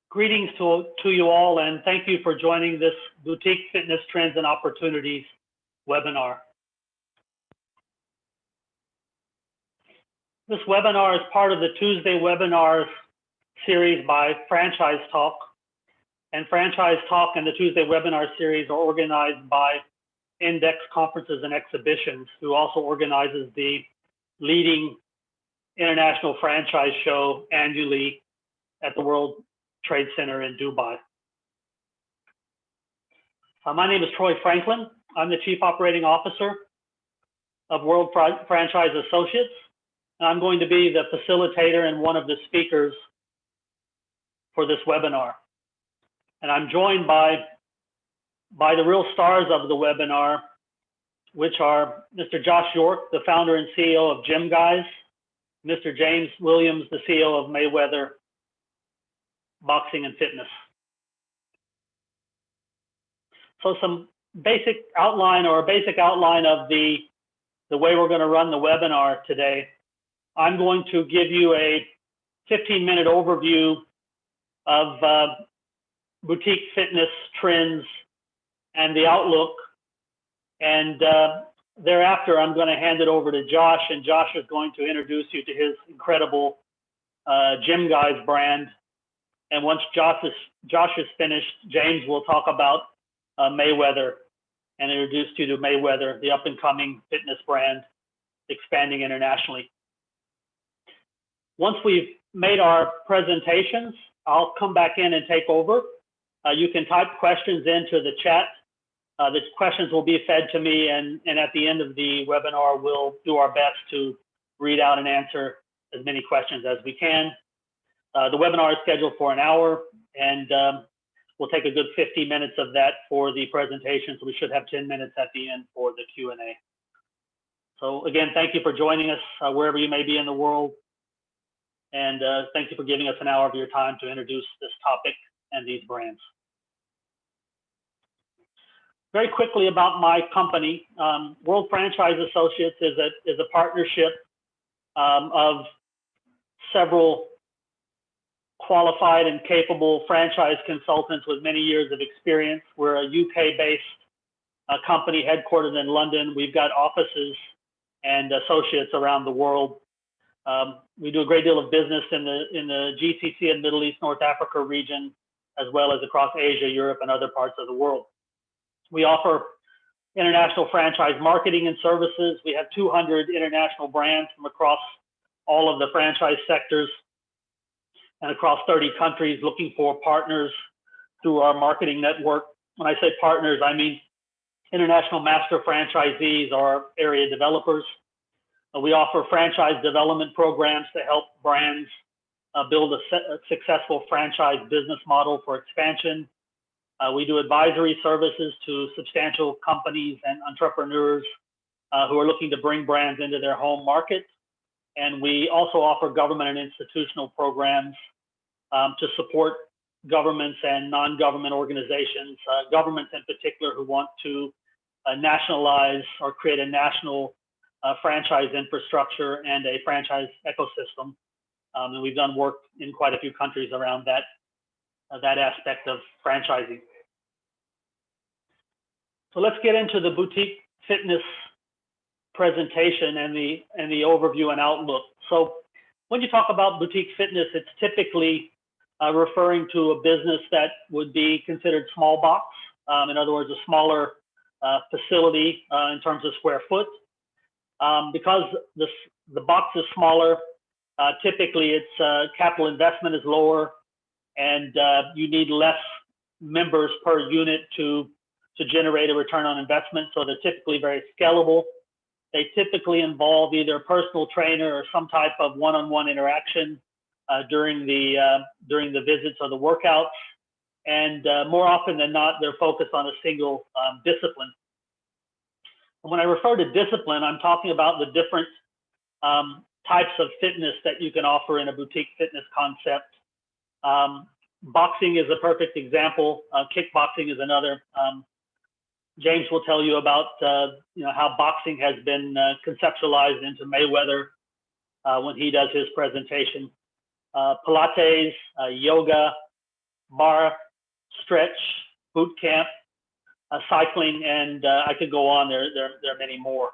Greetings to you all, and thank you for joining this Boutique Fitness Trends and Opportunities webinar. This webinar is part of the Tuesday webinars series by Franchise Talk. And Franchise Talk and the Tuesday webinar series are organized by IndexConference&Exhibition, who also organizes the leading international franchise show annually at the World Trade Center in Dubai. My name is Troy Franklin. I'm the Chief Operating Officer of World Franchise Associates, and I'm going to be the facilitator and one of the speakers for this webinar. And I'm joined by the real stars of the webinar, which are Mr. Josh York, the founder and CEO of GYMguys, Mr. James Williams, the CEO of Mayweather Boxing and Fitness. So some basic outline of the way we're going to run the webinar today. I'm going to give you a 15-minute overview of boutique fitness trends and the outlook. And thereafter, I'm going to hand it over to Josh, and Josh is going to introduce you to his incredible GYMguys brand. And once Josh is finished, James will talk about Mayweather and introduce you to Mayweather, the up-and-coming fitness brand expanding internationally. Once we've made our presentations, I'll come back in and take over. You can type questions into the chat. The questions will be fed to me, and at the end of the webinar, we'll do our best to read out and answer as many questions as we can. The webinar is scheduled for an hour, and we'll take a good 50 minutes of that for the presentation, so we should have 10 minutes at the end for the Q&A. So again, thank you for joining us wherever you may be in the world, and thank you for giving us an hour of your time to introduce this topic and these brands. Very quickly about my company, World Franchise Associates is a partnership of several qualified and capable franchise consultants with many years of experience. We're a UK-based company headquartered in London. We've got offices and associates around the world. We do a great deal of business in the GCC and Middle East, North Africa region, as well as across Asia, Europe, and other parts of the world. We offer international franchise marketing and services. We have 200 international brands from across all of the franchise sectors and across 30 countries, looking for partners through our marketing network. When I say partners, I mean international master franchisees or area developers. We offer franchise development programs to help brands build a successful franchise business model for expansion. We do advisory services to substantial companies and entrepreneurs who are looking to bring brands into their home market. And we also offer government and institutional programs to support governments and non-government organizations, governments in particular who want to nationalize or create a national franchise infrastructure and a franchise ecosystem. And we've done work in quite a few countries around that aspect of franchising. So let's get into the boutique fitness presentation and the overview and outlook. So when you talk about boutique fitness, it's typically referring to a business that would be considered small box. In other words, a smaller facility in terms of square foot. Because the box is smaller, typically its capital investment is lower, and you need less members per unit to generate a return on investment. So they're typically very scalable. They typically involve either a personal trainer or some type of one-on-one interaction during the visits or the workouts. And more often than not, they're focused on a single discipline. And when I refer to discipline, I'm talking about the different types of fitness that you can offer in a boutique fitness concept. Boxing is a perfect example. Kickboxing is another. James will tell you about how boxing has been conceptualized into Mayweather when he does his presentation. Pilates, yoga, bar, stretch, boot camp, cycling, and I could go on. There are many more.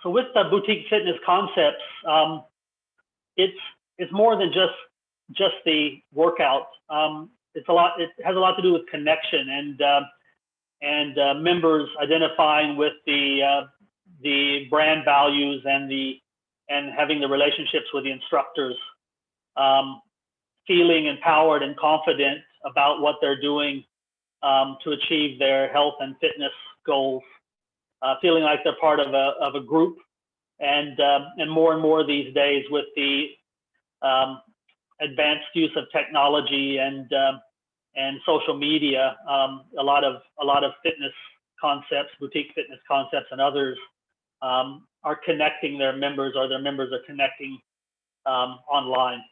So with the boutique fitness concepts, it's more than just the workout. It's a lot. It has a lot to do with connection and members identifying with the brand values and having the relationships with the instructors, feeling empowered and confident about what they're doing to achieve their health and fitness goals, feeling like they're part of a group, and more these days with the advanced use of technology and social media, a lot of fitness concepts, boutique fitness concepts, and others are connecting their members, or their members are connecting online.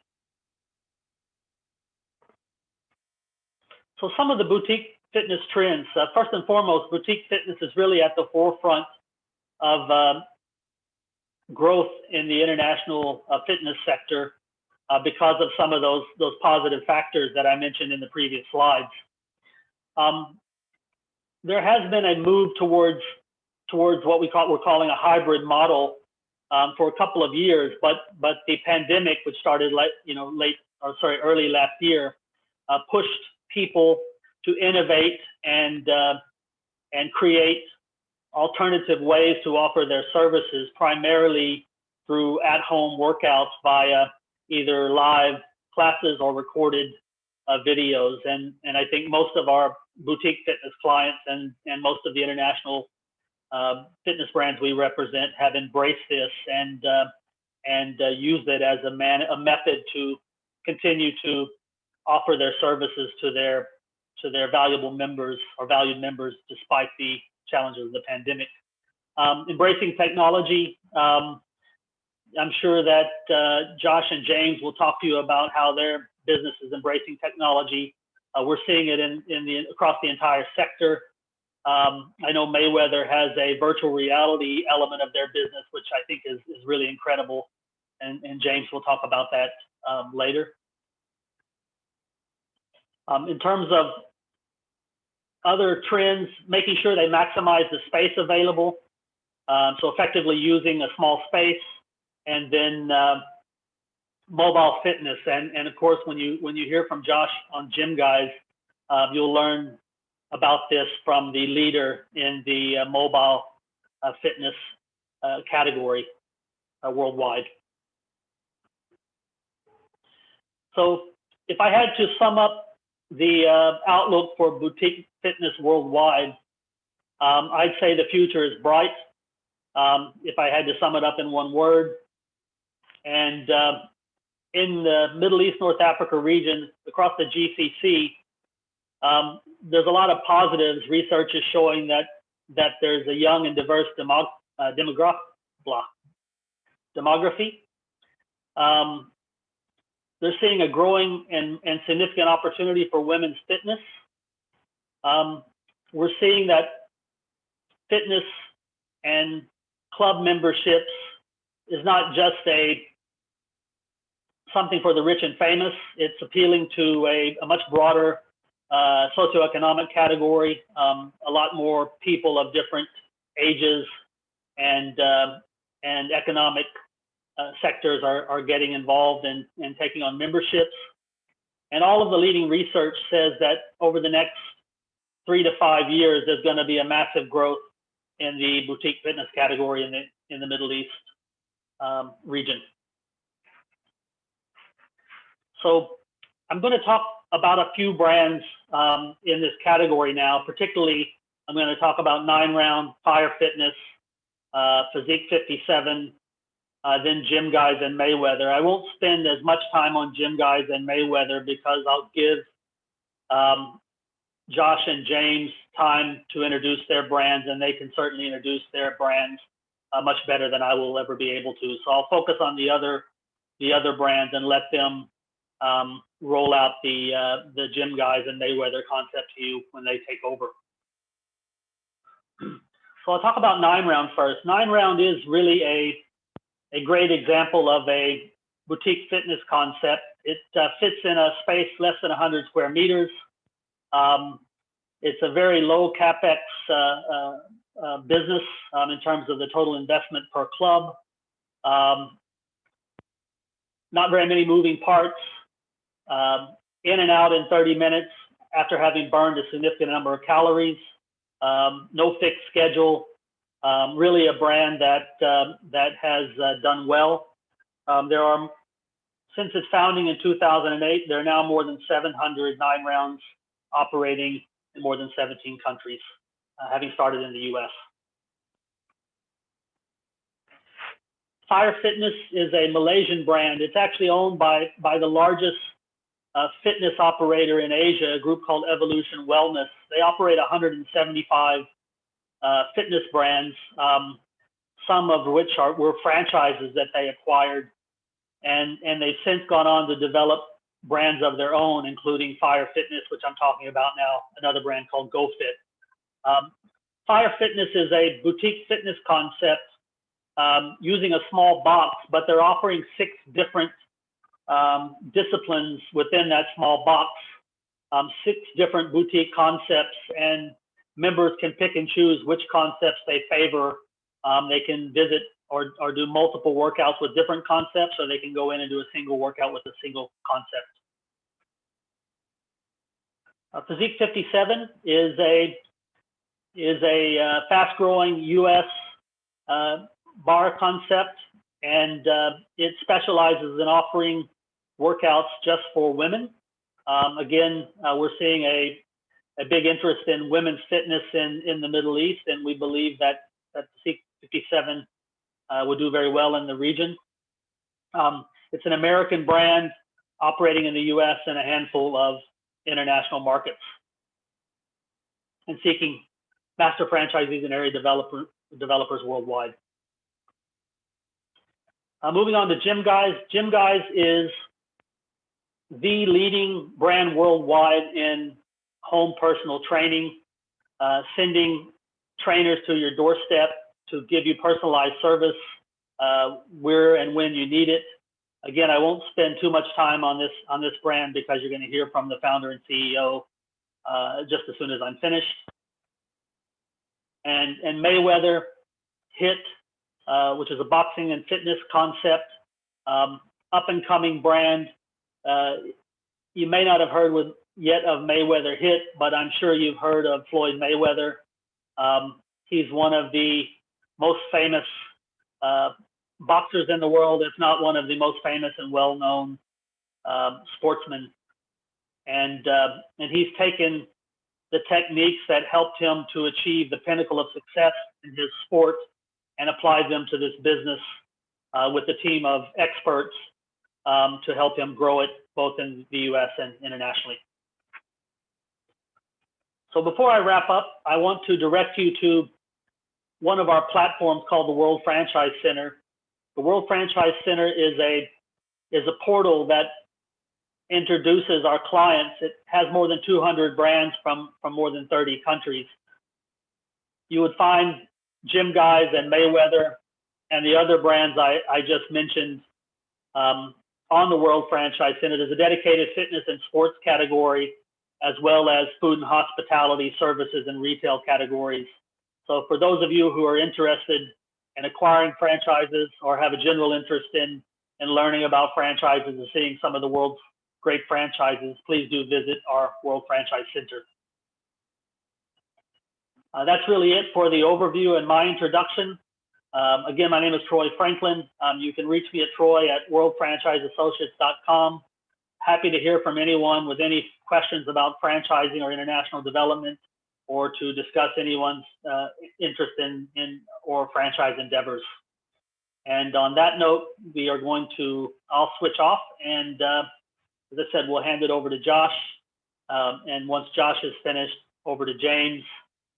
So some of the boutique fitness trends. First and foremost, boutique fitness is really at the forefront of growth in the international fitness sector because of some of those positive factors that I mentioned in the previous slides. There has been a move towards what we're calling a hybrid model for a couple of years, but the pandemic, which started early last year, pushed people to innovate and create alternative ways to offer their services, primarily through at-home workouts via either live classes or recorded videos. And I think most of our boutique fitness clients and most of the international fitness brands we represent have embraced this and used it as a method to continue to offer their services to their valuable members or valued members despite the challenges of the pandemic. Embracing technology. I'm sure that Josh and James will talk to you about how their business is embracing technology. We're seeing it across the entire sector. I know Mayweather has a virtual reality element of their business, which I think is really incredible, and James will talk about that later. In terms of other trends, making sure they maximize the space available, so effectively using a small space, and then mobile fitness. And of course, when you hear from Josh on Gym Guys, you'll learn about this from the leader in the mobile fitness category worldwide. So if I had to sum up the outlook for boutique fitness worldwide, I'd say the future is bright. If I had to sum it up in one word. And in the Middle East, North Africa region, across the GCC, there's a lot of positives. Research is showing that there's a young and diverse demography. They're seeing a growing and significant opportunity for women's fitness. We're seeing that fitness and club memberships is not just something for the rich and famous. It's appealing to a much broader socioeconomic category. A lot more people of different ages and economic sectors are getting involved and taking on memberships. And all of the leading research says that over the next 3 to 5 years, there's going to be a massive growth in the boutique fitness category in the Middle East region. So I'm going to talk about a few brands in this category now. Particularly, I'm going to talk about 9 Round, Fire Fitness, Physique 57, then Gym Guys and Mayweather. I won't spend as much time on Gym Guys and Mayweather because I'll give Josh and James time to introduce their brands, and they can certainly introduce their brands much better than I will ever be able to. So I'll focus on the other brands and let them roll out the Gym Guys and Mayweather concept to you when they take over. So I'll talk about 9 Round first. 9 Round is really a great example of a boutique fitness concept. It fits in a space less than 100 square meters. It's a very low capex business in terms of the total investment per club. Not very many moving parts. In and out in 30 minutes after having burned a significant number of calories. No fixed schedule. Really a brand that has done well. Since its founding in 2008, there are now more than 700 9-rounds operating in more than 17 countries, having started in the U.S. Fire Fitness is a Malaysian brand. It's actually owned by the largest fitness operator in Asia, a group called Evolution Wellness. They operate 175 fitness brands, some of which were franchises that they acquired. And they've since gone on to develop brands of their own, including Fire Fitness, which I'm talking about now, another brand called GoFit. Fire Fitness is a boutique fitness concept using a small box, but they're offering 6 different disciplines within that small box, 6 different boutique concepts, and members can pick and choose which concepts they favor. They can visit or do multiple workouts with different concepts, or they can go in and do a single workout with a single concept. Physique 57 is a fast-growing U.S. bar concept, and it specializes in offering workouts just for women. Again, we're seeing a big interest in women's fitness in the Middle East, and we believe that Physique 57 will do very well in the region. It's an American brand operating in the U.S. and a handful of international markets, and seeking master franchisees and area developers worldwide. Moving on to GYMguys. GYMguys is the leading brand worldwide in home personal training, sending trainers to your doorstep to give you personalized service where and when you need it. Again, I won't spend too much time on this brand because you're going to hear from the founder and CEO just as soon as I'm finished. And Mayweather HIT, which is a boxing and fitness concept, up and coming brand. You may not have heard yet of Mayweather HIT, but I'm sure you've heard of Floyd Mayweather. He's one of the most famous boxers in the world, if not one of the most famous and well-known sportsmen. And he's taken the techniques that helped him to achieve the pinnacle of success in his sport and applied them to this business with a team of experts to help him grow it both in the U.S. and internationally. So before I wrap up, I want to direct you to one of our platforms called the World Franchise Center. The World Franchise Center is a portal that introduces our clients. It has more than 200 brands from more than 30 countries. You would find GYMguys and Mayweather and the other brands I just mentioned on the World Franchise Center. There's a dedicated fitness and sports category, as well as food and hospitality services and retail categories. So for those of you who are interested in acquiring franchises or have a general interest in learning about franchises and seeing some of the world's great franchises, please do visit our World Franchise Center. That's really it for the overview and my introduction. Again, my name is Troy Franklin. You can reach me at troy@worldfranchiseassociates.com. Happy to hear from anyone with any questions about franchising or international development, or to discuss anyone's interest in or franchise endeavors. And on that note, I'll switch off, and as I said, we'll hand it over to Josh. And once Josh is finished, over to James.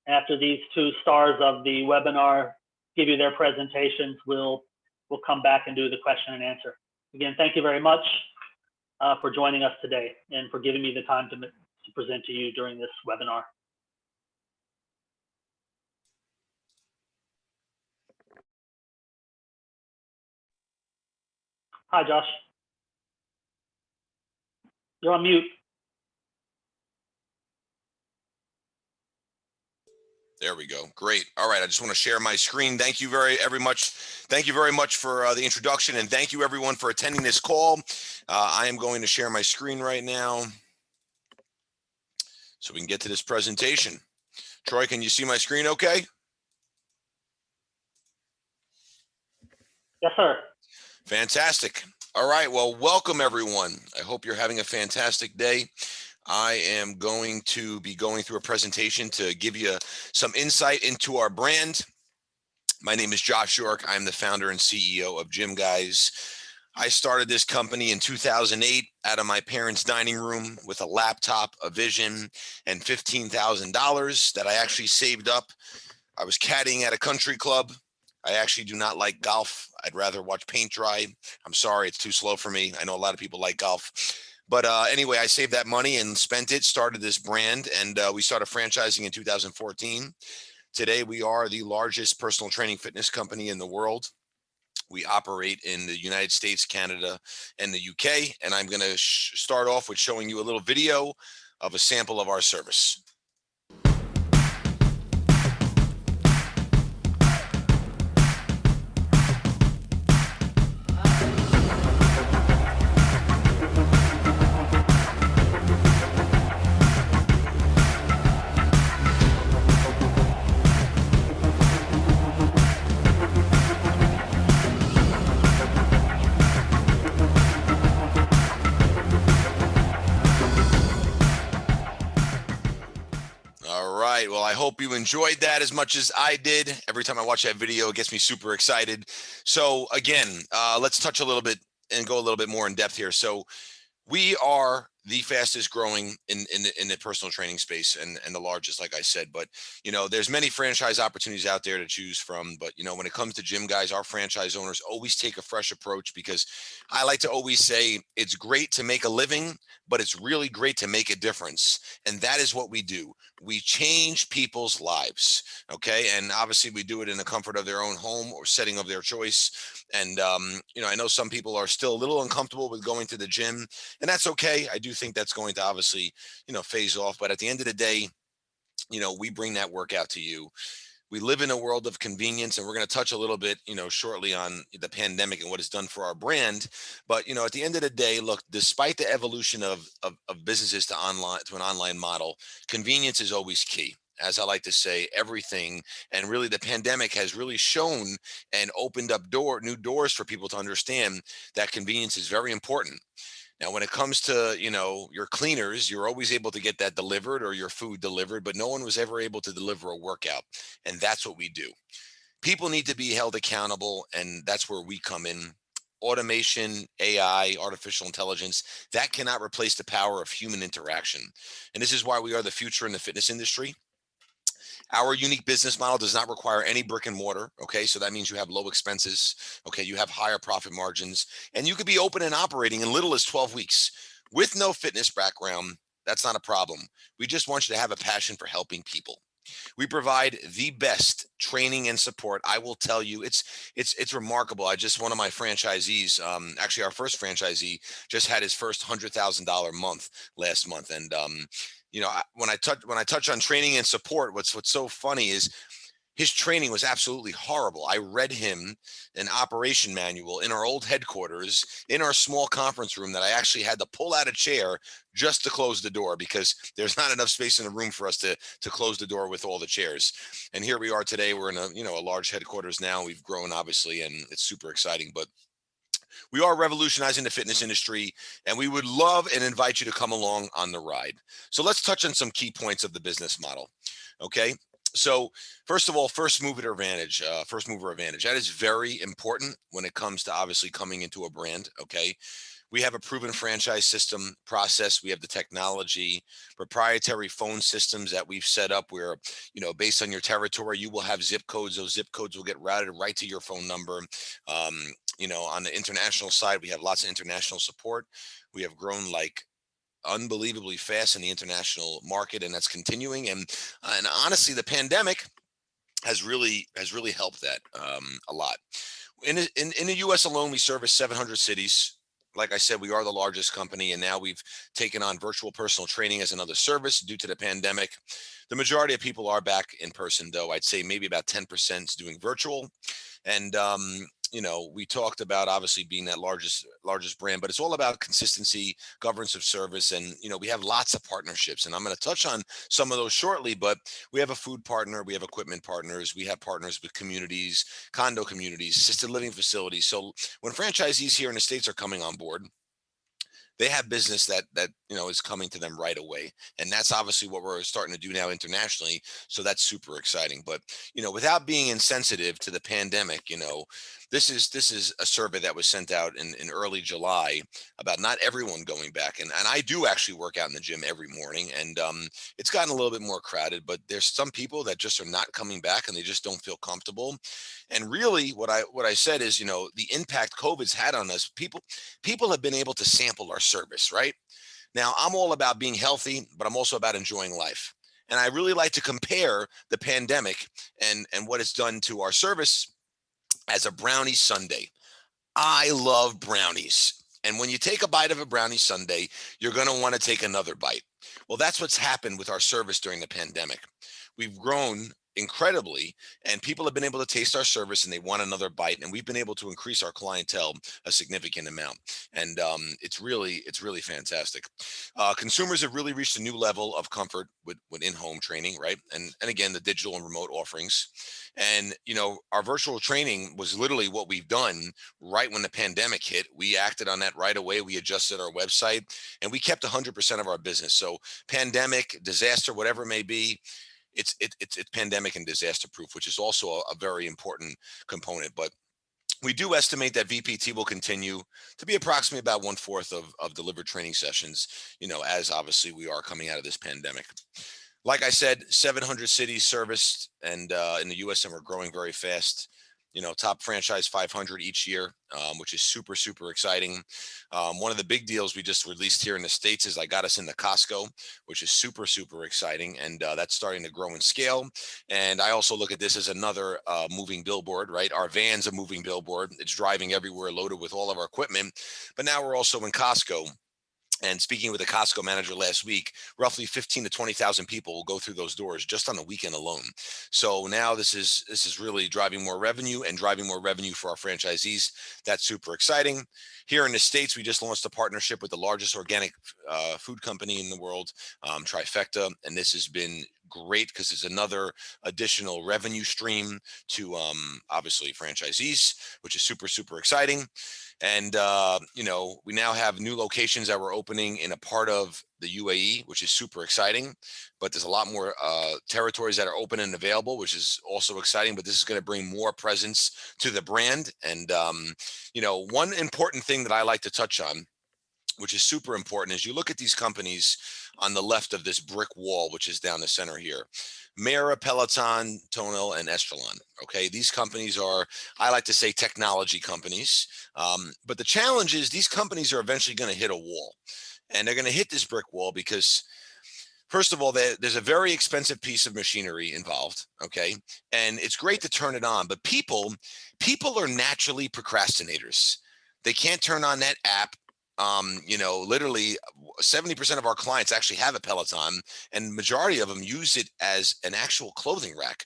After these 2 stars of the webinar give you their presentations, we'll come back and do the question and answer. Again, thank you very much for joining us today and for giving me the time to present to you during this webinar. Hi, Josh. You're on mute. There we go. Great. All right. I just want to share my screen. Thank you very much. Thank you very much for the introduction, and thank you everyone for attending this call. I am going to share my screen right now so we can get to this presentation. Troy, can you see my screen okay? Yes, sir. Fantastic. All right. Well, welcome everyone. I hope you're having a fantastic day. I am going to be going through a presentation to give you some insight into our brand. My name is Josh York. I'm the founder and CEO of GYMguys. I started this company in 2008 out of my parents' dining room with a laptop, a vision, and $15,000 that I actually saved up. I was caddying at a country club. I actually do not like golf. I'd rather watch paint dry. I'm sorry, it's too slow for me. I know a lot of people like golf. But anyway, I saved that money and spent it, started this brand, and we started franchising in 2014. Today, we are the largest personal training fitness company in the world. We operate in the United States, Canada, and the UK. And I'm going to start off with showing you a little video of a sample of our service. Well, I hope you enjoyed that as much as I did. Every time I watch that video, it gets me super excited. So again, let's touch a little bit and go a little bit more in depth here. So we are the fastest growing in the personal training space and the largest, like I said. But, you know, there's many franchise opportunities out there to choose from. But, you know, when it comes to GYMguys, our franchise owners always take a fresh approach, because I like to always say it's great to make a living, but it's really great to make a difference. And that is what we do. We change people's lives. Okay. And obviously we do it in the comfort of their own home or setting of their choice. And, you know, I know some people are still a little uncomfortable with going to the gym, and that's okay. I do think that's going to obviously, you know, phase off. But at the end of the day, you know, we bring that workout to you. We live in a world of convenience, and we're going to touch a little bit, you know, shortly on the pandemic and what it's done for our brand. But, you know, at the end of the day, look, despite the evolution of businesses to an online model, convenience is always key. As I like to say, everything, and really the pandemic has really shown and opened up new doors for people to understand that convenience is very important. Now, when it comes to, you know, your cleaners, you're always able to get that delivered or your food delivered, but no one was ever able to deliver a workout. And that's what we do. People need to be held accountable, and that's where we come in. Automation, AI, artificial intelligence, that cannot replace the power of human interaction. And this is why we are the future in the fitness industry. Our unique business model does not require any brick and mortar. Okay. So that means you have low expenses. Okay. You have higher profit margins, and you could be open and operating in little as 12 weeks with no fitness background. That's not a problem. We just want you to have a passion for helping people. We provide the best training and support. I will tell you, it's remarkable. One of my franchisees, actually our first franchisee, just had his first $100,000 month last month. And you know, when I touch on training and support, what's so funny is his training was absolutely horrible. I read him an operation manual in our old headquarters in our small conference room that I actually had to pull out a chair just to close the door, because there's not enough space in the room for us to close the door with all the chairs. And here we are today. We're in a large headquarters now. We've grown obviously, and it's super exciting. But we are revolutionizing the fitness industry, and we would love and invite you to come along on the ride. So let's touch on some key points of the business model. Okay. So first of all, first mover advantage. That is very important when it comes to obviously coming into a brand. Okay. We have a proven franchise system process. We have the technology, proprietary phone systems that we've set up where, you know, based on your territory, you will have zip codes. Those zip codes will get routed right to your phone number. You know, on the international side, we have lots of international support. We have grown like unbelievably fast in the international market, and that's continuing. And honestly, the pandemic has really helped that a lot. In the U.S. alone, we service 700 cities. like I said, we are the largest company, and now we've taken on virtual personal training as another service due to the pandemic. The majority of people are back in person, though. I'd say maybe about 10% is doing virtual. And we talked about obviously being that largest brand, but it's all about consistency, governance of service, and we have lots of partnerships. And I'm going to touch on some of those shortly. But we have a food partner, we have equipment partners, we have partners with communities, condo communities, assisted living facilities. So when franchisees here in the States are coming on board, they have business that is coming to them right away, and that's obviously what we're starting to do now internationally. So that's super exciting. But without being insensitive to the pandemic, this is a survey that was sent out in early July about not everyone going back, and I do actually work out in the gym every morning, and it's gotten a little bit more crowded, but there's some people that just are not coming back and they just don't feel comfortable. And really what I said is, the impact COVID's had on us, people have been able to sample our service, right? Now, I'm all about being healthy, but I'm also about enjoying life. And I really like to compare the pandemic and what it's done to our service as a brownie sundae. I love brownies. And when you take a bite of a brownie sundae, you're going to want to take another bite. Well, that's what's happened with our service during the pandemic. We've grown incredibly, and people have been able to taste our service and they want another bite, and we've been able to increase our clientele a significant amount. And it's really fantastic. Consumers have really reached a new level of comfort with in-home training, right? And again, the digital and remote offerings. And our virtual training was literally what we've done right when the pandemic hit. We acted on that right away. We adjusted our website, and we kept 100% of our business. So pandemic, disaster, whatever it may be, it's pandemic and disaster proof, which is also a very important component. But we do estimate that VPT will continue to be approximately about 1/4 of delivered training sessions, as obviously we are coming out of this pandemic. Like I said, 700 cities serviced, and in the US, and we're growing very fast. Top franchise 500 each year, which is super, super exciting. One of the big deals we just released here in the States is I got us into Costco, which is super, super exciting. And that's starting to grow in scale. And I also look at this as another moving billboard, right? Our van's a moving billboard. It's driving everywhere, loaded with all of our equipment. But now we're also in Costco. And speaking with a Costco manager last week, roughly 15 to 20,000 people will go through those doors just on the weekend alone. So now this is really driving more revenue and driving more revenue for our franchisees. That's super exciting. Here in the States, we just launched a partnership with the largest organic food company in the world, Trifecta, and this has been great because it's another additional revenue stream to obviously franchisees, which is super, super exciting. And we now have new locations that we're opening in a part of the U.A.E, which is super exciting. But there's a lot more territories that are open and available, which is also exciting. But this is going to bring more presence to the brand. And one important thing that I like to touch on, which is super important, is you look at these companies on the left of this brick wall, which is down the center here. Mara, Peloton, Tonal, and Estrelon. Okay, these companies are, I like to say, technology companies. But the challenge is these companies are eventually going to hit a wall, and they're going to hit this brick wall because, first of all, there's a very expensive piece of machinery involved. Okay, and it's great to turn it on, but people are naturally procrastinators. They can't turn on that app. Literally 70% of our clients actually have a Peloton, and majority of them use it as an actual clothing rack.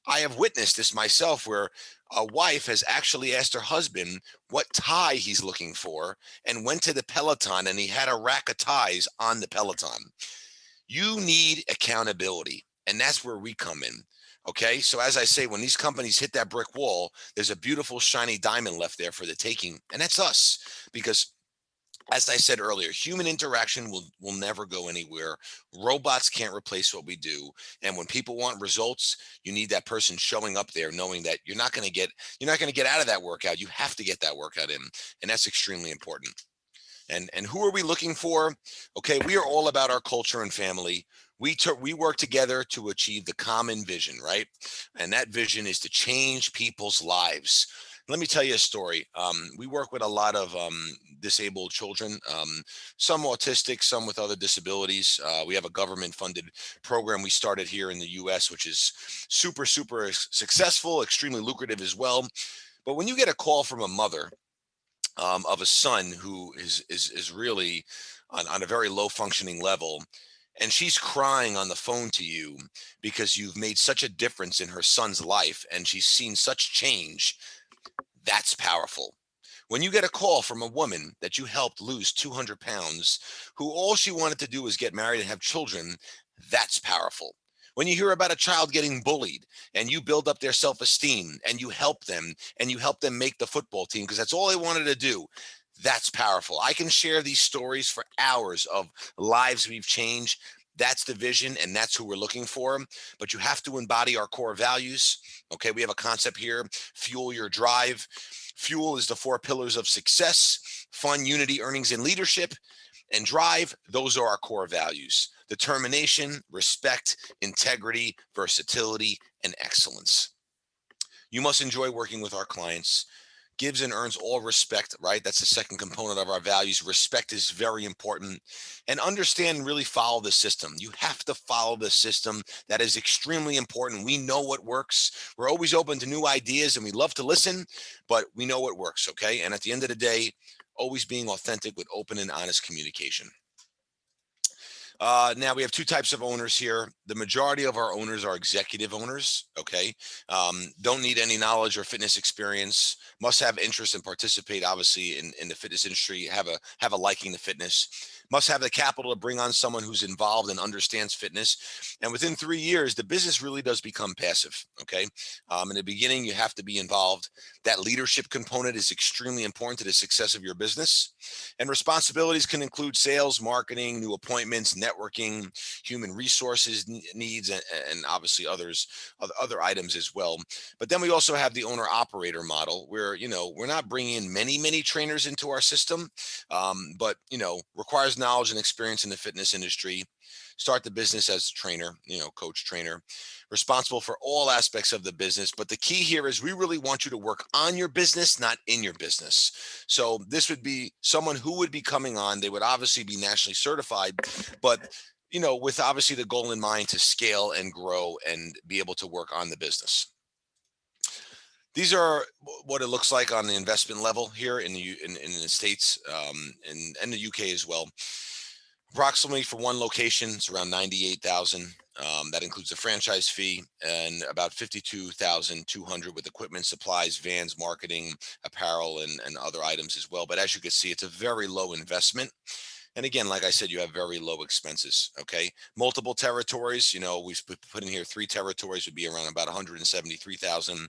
I have witnessed this myself, where a wife has actually asked her husband what tie he's looking for and went to the Peloton, and he had a rack of ties on the Peloton. You need accountability, and that's where we come in. Okay, so as I say, when these companies hit that brick wall, there's a beautiful shiny diamond left there for the taking, and that's us. Because, as I said earlier, human interaction will never go anywhere. Robots can't replace what we do. And when people want results, you need that person showing up there, knowing that you're not going to get out of that workout. You have to get that workout in, and that's extremely important. And who are we looking for? Okay, we are all about our culture and family. We work together to achieve the common vision, right? And that vision is to change people's lives. Let me tell you a story. We work with a lot of disabled children, some autistic, some with other disabilities. We have a government-funded program we started here in the U.S., which is super, super successful, extremely lucrative as well. But when you get a call from a mother of a son who is really on a very low functioning level, and she's crying on the phone to you because you've made such a difference in her son's life and she's seen such change. That's powerful. When you get a call from a woman that you helped lose 200 pounds, who all she wanted to do was get married and have children, that's powerful. When you hear about a child getting bullied and you build up their self esteem and you help them make the football team because that's all they wanted to do, that's powerful. I can share these stories for hours of lives we've changed. That's the vision and that's who we're looking for. But you have to embody our core values. Okay, we have a concept here: fuel your drive. Fuel is the four pillars of success: fun, unity, earnings, and leadership. And drive, those are our core values: determination, respect, integrity, versatility, and excellence. You must enjoy working with our clients. Gives and earns all respect, right? That's the second component of our values. Respect is very important. And understand and really follow the system. You have to follow the system. That is extremely important. We know what works. We're always open to new ideas and we love to listen, but we know what works, okay? And at the end of the day, always being authentic with open and honest communication. Now we have two types of owners here. The majority of our owners are executive owners. Okay, don't need any knowledge or fitness experience. Must have interest and participate, obviously, in the fitness industry. Have a liking to fitness. Must have the capital to bring on someone who's involved and understands fitness. And within 3 years, the business really does become passive. Okay, in the beginning, you have to be involved. That leadership component is extremely important to the success of your business. And responsibilities can include sales, marketing, new appointments, networking, human resources needs, and obviously other items as well. But then we also have the owner operator model where, we're not bringing in many trainers into our system, but, requires knowledge and experience in the fitness industry. Start the business as a trainer, coach, trainer, responsible for all aspects of the business. But the key here is we really want you to work on your business, not in your business. So this would be someone who would be coming on. They would obviously be nationally certified, but with obviously the goal in mind to scale and grow and be able to work on the business. These are what it looks like on the investment level here in the States, and the UK as well. Approximately for one location, it's around 98,000. That includes the franchise fee and about 52,200 with equipment, supplies, vans, marketing, apparel, and other items as well. But as you can see, it's a very low investment. And again, like I said, you have very low expenses. Okay, multiple territories. We've put in here 3 territories would be around about 173,000.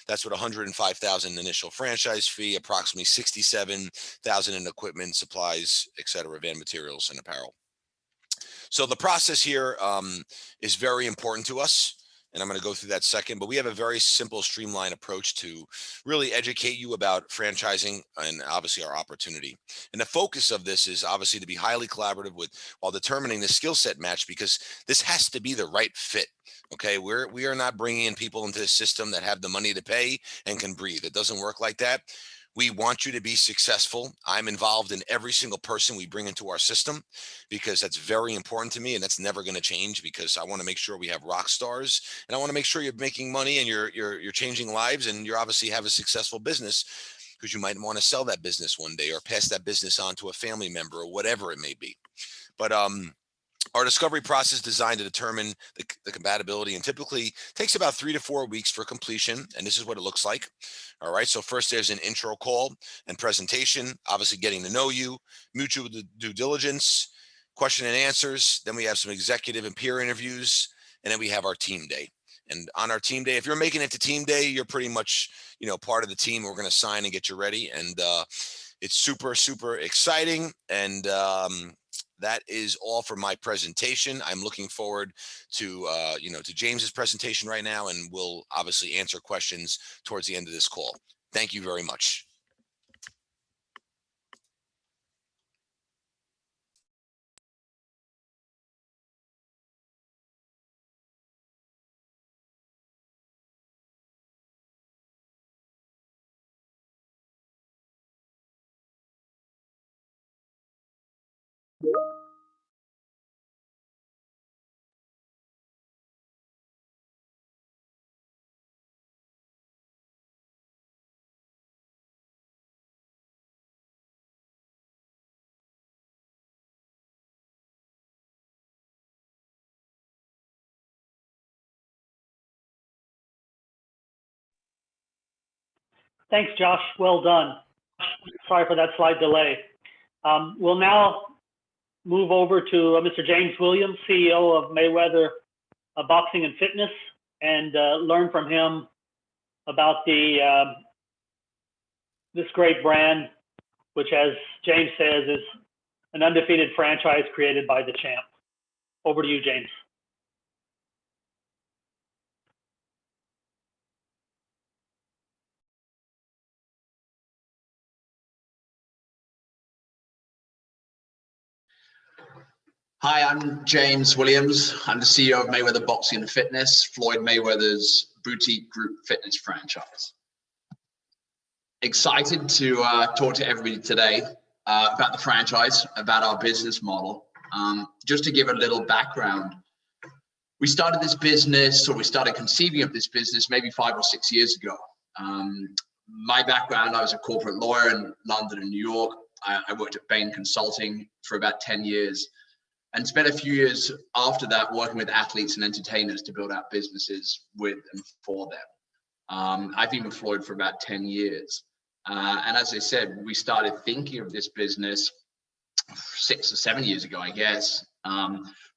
That's with 105,000 initial franchise fee, approximately 67,000 in equipment, supplies, etc., van materials, and apparel. So the process here is very important to us. And I'm going to go through that second, but we have a very simple, streamlined approach to really educate you about franchising and obviously our opportunity. And the focus of this is obviously to be highly collaborative with while determining the skill set match, because this has to be the right fit. Okay, we are not bringing in people into the system that have the money to pay and can breathe. It doesn't work like that. We want you to be successful. I'm involved in every single person we bring into our system because that's very important to me, and that's never going to change because I want to make sure we have rock stars, and I want to make sure you're making money and you're changing lives, and you obviously have a successful business because you might want to sell that business one day or pass that business on to a family member or whatever it may be. But our discovery process is designed to determine the compatibility and typically takes about 3 to 4 weeks for completion. And this is what it looks like. All right. So first there's an intro call and presentation, obviously getting to know you, mutual due diligence, question and answers. Then we have some executive and peer interviews. And then we have our team day. And on our team day, if you're making it to team day, you're pretty much, part of the team. We're going to sign and get you ready. And it's super exciting. And that is all for my presentation. I'm looking forward to to James's presentation right now, and we'll obviously answer questions towards the end of this call. Thank you very much. Thanks, Josh. Well done. Sorry for that slight delay. We'll now move over to Mr. James Williams, CEO of Mayweather Boxing and Fitness, and learn from him about this great brand, which, as James says, is an undefeated franchise created by the champ. Over to you, James. Hi, I'm James Williams. I'm the CEO of Mayweather Boxing and Fitness, Floyd Mayweather's boutique group fitness franchise. Excited to talk to everybody today about the franchise, about our business model. Just to give a little background, we started this business, or we started conceiving of this business maybe 5 or 6 years ago. My background, I was a corporate lawyer in London and New York. I worked at Bain Consulting for about 10 years. And spent a few years after that working with athletes and entertainers to build out businesses with and for them. I've been with Floyd for about 10 years. And as I said, we started thinking of this business 6 or 7 years ago, I guess.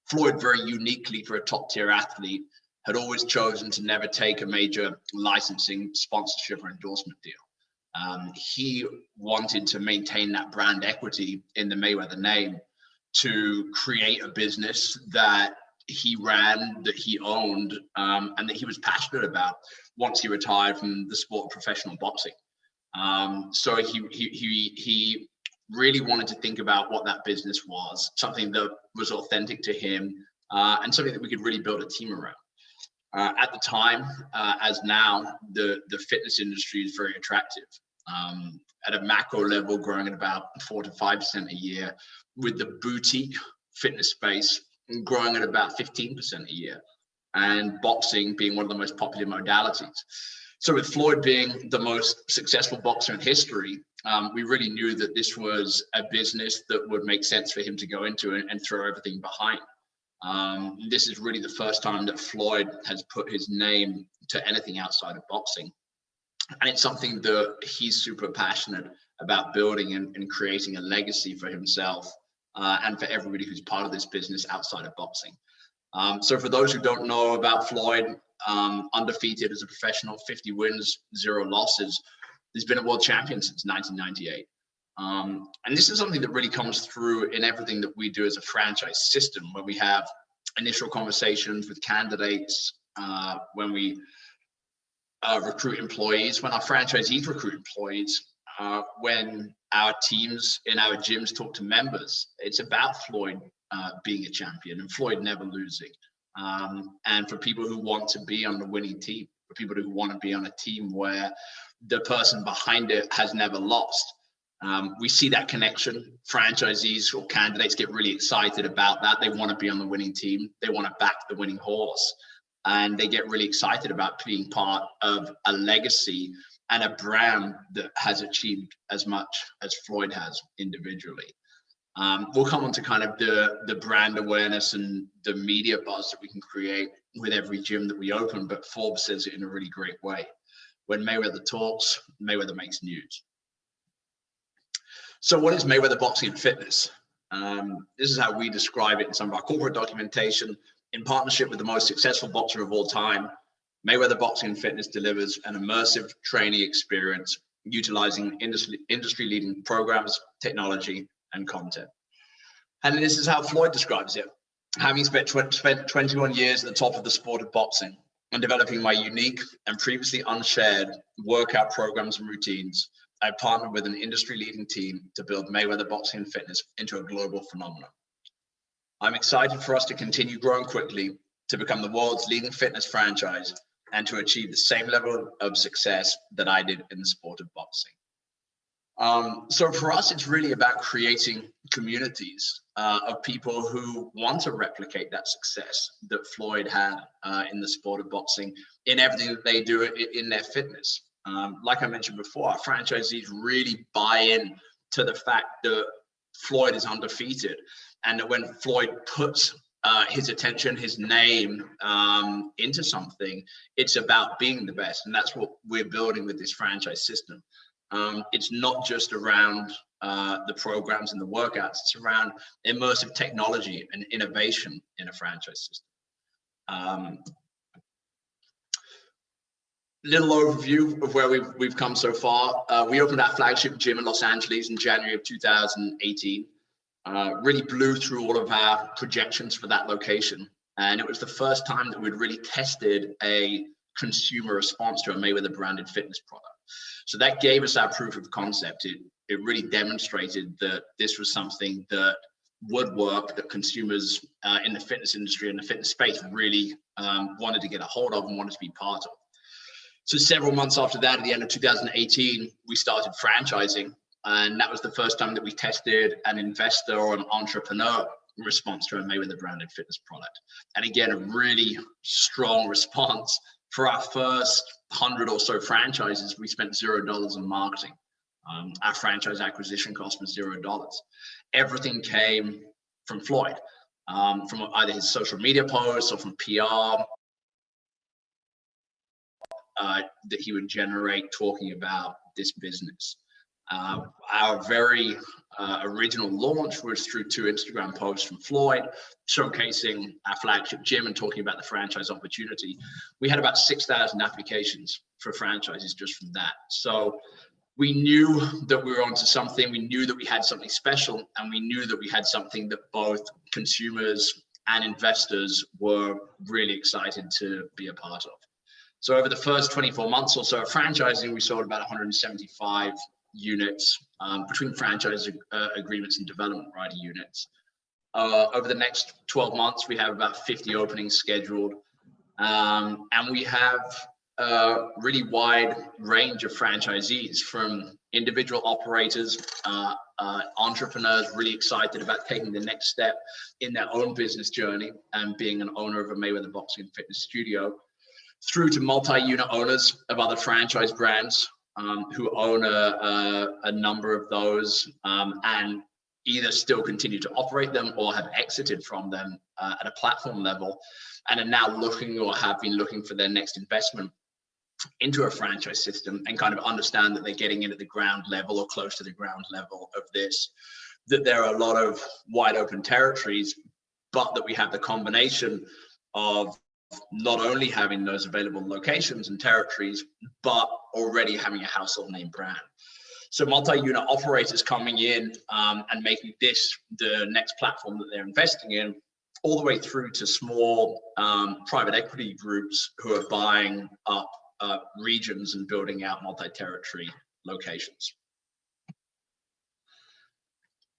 Floyd, very uniquely for a top tier athlete, had always chosen to never take a major licensing, sponsorship, or endorsement deal. He wanted to maintain that brand equity in the Mayweather name, to create a business that he ran, that he owned, and that he was passionate about once he retired from the sport of professional boxing. So he really wanted to think about what that business was, something that was authentic to him, and something that we could really build a team around. At the time, as now, the fitness industry is very attractive. At a macro level, growing at about 4 to 5% a year, with the boutique fitness space growing at about 15% a year, and boxing being one of the most popular modalities. So with Floyd being the most successful boxer in history, we really knew that this was a business that would make sense for him to go into and throw everything behind. This is really the first time that Floyd has put his name to anything outside of boxing. And it's something that he's super passionate about building and creating a legacy for himself and for everybody who's part of this business outside of boxing. So for those who don't know about Floyd, undefeated as a professional, 50 wins, 0 losses. He's been a world champion since 1998. And this is something that really comes through in everything that we do as a franchise system, where we have initial conversations with candidates, when we recruit employees, when our franchisees recruit employees, when our teams in our gyms talk to members. It's about Floyd being a champion and Floyd never losing. And for people who want to be on the winning team, for people who want to be on a team where the person behind it has never lost. We see that connection. Franchisees or candidates get really excited about that. They want to be on the winning team. They want to back the winning horse. And they get really excited about being part of a legacy and a brand that has achieved as much as Floyd has individually. We'll come on to kind of the brand awareness and the media buzz that we can create with every gym that we open, but Forbes says it in a really great way. When Mayweather talks, Mayweather makes news. So what is Mayweather Boxing and Fitness? This is how we describe it in some of our corporate documentation. In partnership with the most successful boxer of all time, Mayweather Boxing and Fitness delivers an immersive training experience utilizing industry-leading programs, technology, and content. And this is how Floyd describes it. Having spent 21 years at the top of the sport of boxing and developing my unique and previously unshared workout programs and routines, I partnered with an industry-leading team to build Mayweather Boxing and Fitness into a global phenomenon. I'm excited for us to continue growing quickly, to become the world's leading fitness franchise, and to achieve the same level of success that I did in the sport of boxing. So for us, it's really about creating communities of people who want to replicate that success that Floyd had in the sport of boxing, in everything that they do in their fitness. Like I mentioned before, our franchisees really buy in to the fact that Floyd is undefeated, and that when Floyd puts his attention, his name into something. It's about being the best. And that's what we're building with this franchise system. It's not just around the programs and the workouts, it's around immersive technology and innovation in a franchise system. Little overview of where we've come so far. We opened our flagship gym in Los Angeles in January of 2018. Really blew through all of our projections for that location. And it was the first time that we'd really tested a consumer response to a Mayweather branded fitness product. So that gave us our proof of concept. It really demonstrated that this was something that would work, that consumers in the fitness industry and the fitness space really wanted to get a hold of and wanted to be part of. So several months after that, at the end of 2018, we started franchising. And that was the first time that we tested an investor or an entrepreneur response to a Mayweather branded fitness product. And again, a really strong response. For our first 100 or so franchises, we spent $0 on marketing. Our franchise acquisition cost was $0. Everything came from Floyd, from either his social media posts or from PR that he would generate talking about this business. Our very original launch was through 2 Instagram posts from Floyd, showcasing our flagship gym and talking about the franchise opportunity. We had about 6,000 applications for franchises just from that. So we knew that we were onto something. We knew that we had something special, and we knew that we had something that both consumers and investors were really excited to be a part of. So over the first 24 months or so of franchising, we sold about 175 units between franchise agreements and development rider units. Over the next 12 months, we have about 50 openings scheduled. And we have a really wide range of franchisees, from individual operators, entrepreneurs really excited about taking the next step in their own business journey and being an owner of a Mayweather Boxing and Fitness studio, through to multi-unit owners of other franchise brands who own a number of those and either still continue to operate them or have exited from them at a platform level and are now looking or have been looking for their next investment into a franchise system and kind of understand that they're getting in at the ground level or close to the ground level of this, that there are a lot of wide open territories, but that we have the combination of not only having those available locations and territories, but already having a household name brand. So multi-unit operators coming in and making this the next platform that they're investing in, all the way through to small private equity groups who are buying up regions and building out multi-territory locations.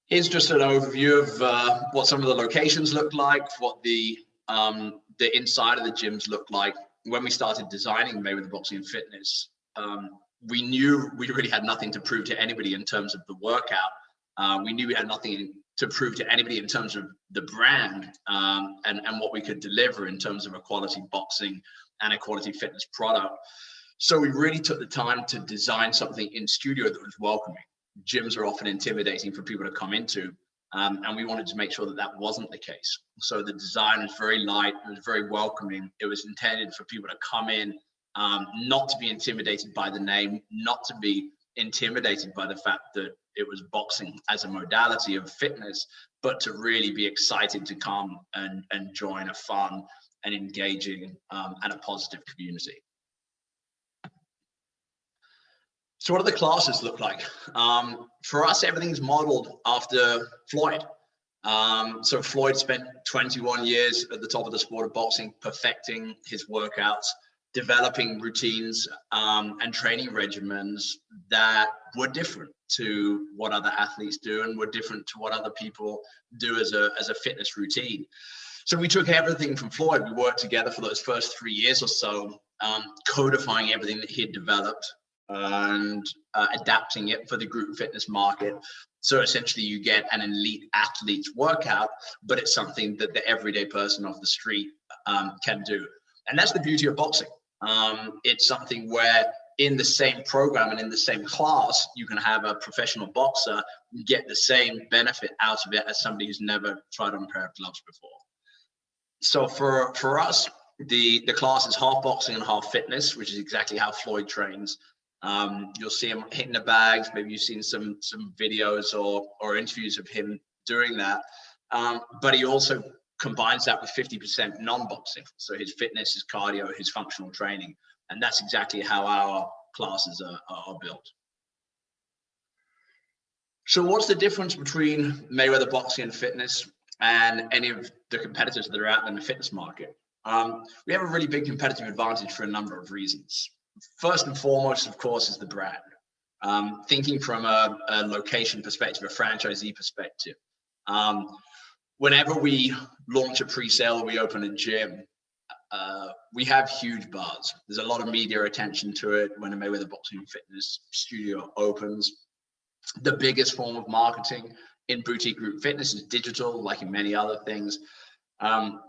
Here's just an overview of what some of the locations look like, what the inside of the gyms look like. When we started designing Mayweather Boxing and Fitness, we knew we really had nothing to prove to anybody in terms of the workout. We knew we had nothing to prove to anybody in terms of the brand and what we could deliver in terms of a quality boxing and a quality fitness product. So we really took the time to design something in studio that was welcoming. Gyms are often intimidating for people to come into. And we wanted to make sure that that wasn't the case. So the design was very light, it was very welcoming. It was intended for people to come in, not to be intimidated by the name, not to be intimidated by the fact that it was boxing as a modality of fitness, but to really be excited to come and join a fun and engaging and a positive community. So what do the classes look like? For us, everything's modeled after Floyd. So Floyd spent 21 years at the top of the sport of boxing, perfecting his workouts, developing routines and training regimens that were different to what other athletes do and were different to what other people do as a fitness routine. So we took everything from Floyd. We worked together for those first 3 years or so, codifying everything that he had developed and adapting it for the group fitness market. So essentially you get an elite athlete's workout, but it's something that the everyday person off the street can do. And that's the beauty of boxing. It's something where in the same program and in the same class, you can have a professional boxer get the same benefit out of it as somebody who's never tried on a pair of gloves before. So for us, the class is half boxing and half fitness, which is exactly how Floyd trains. You'll see him hitting the bags. Maybe you've seen some videos or interviews of him doing that. But he also combines that with 50% non-boxing. So his fitness, his cardio, his functional training. And that's exactly how our classes are built. So what's the difference between Mayweather Boxing and Fitness and any of the competitors that are out in the fitness market? We have a really big competitive advantage for a number of reasons. First and foremost, of course, is the brand. Thinking from a location perspective, a franchisee perspective, whenever we launch a pre-sale or we open a gym, we have huge buzz. There's a lot of media attention to it when a Mayweather Boxing and Fitness studio opens. The biggest form of marketing in boutique group fitness is digital, like in many other things.